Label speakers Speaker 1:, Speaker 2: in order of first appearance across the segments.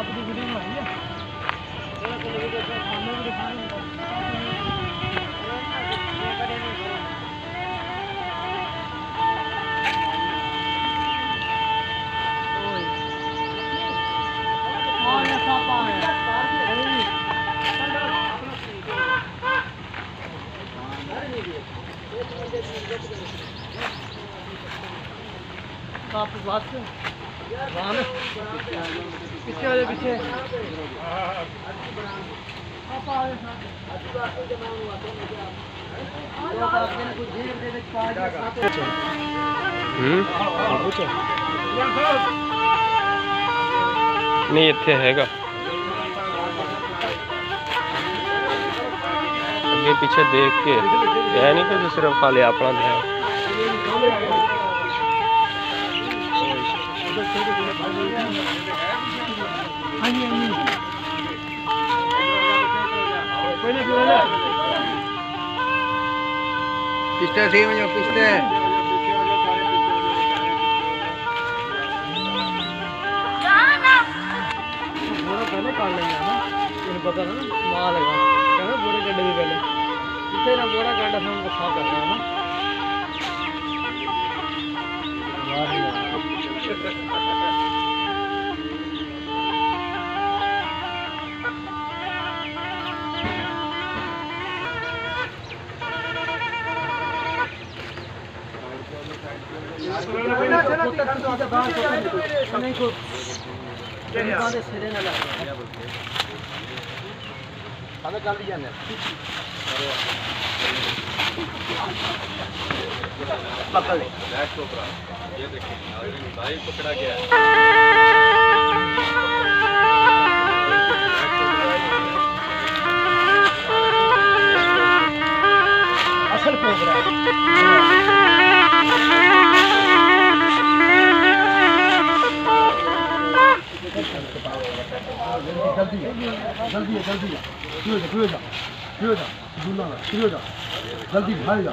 Speaker 1: अपनी वीडियो बनाई है। बात पीछे वाले पीछे
Speaker 2: नहीं इत्थे हैगा अगे पीछे देख के है नहीं कि सिर्फ खाली अपना ध्यान
Speaker 1: पिस्ते सही में पिस्ते पहले काट लेंगे ना इन्हें पता ना वहाँ लगा कहना बोरे गड्ढे भी पहले इसे ना बोरा गड्ढा से उनको साफ करना है ना
Speaker 2: ये देखिए भाई पकड़ा गया
Speaker 1: असल प्रोग्राम जल्दी जल्दी भाग जा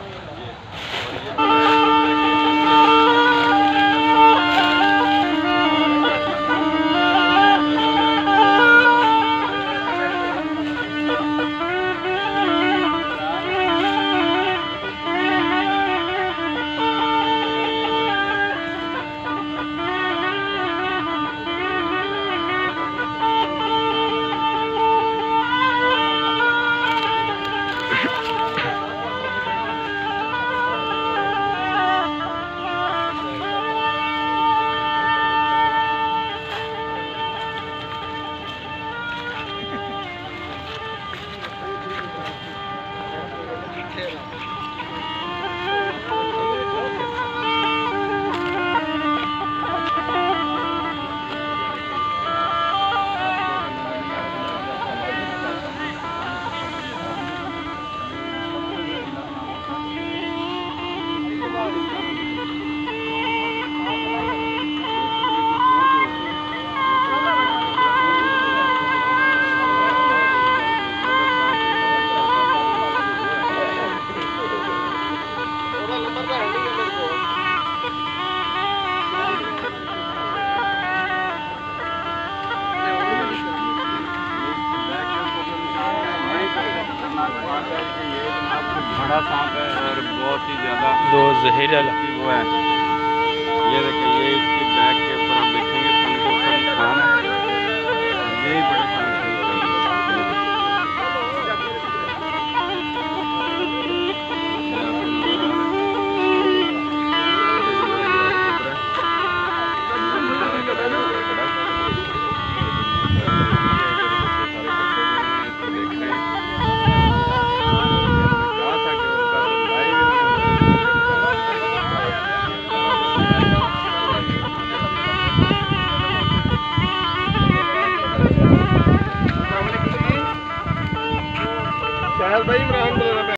Speaker 2: बड़ा सांप है और बहुत ही ज्यादा दो जहरीला वो है।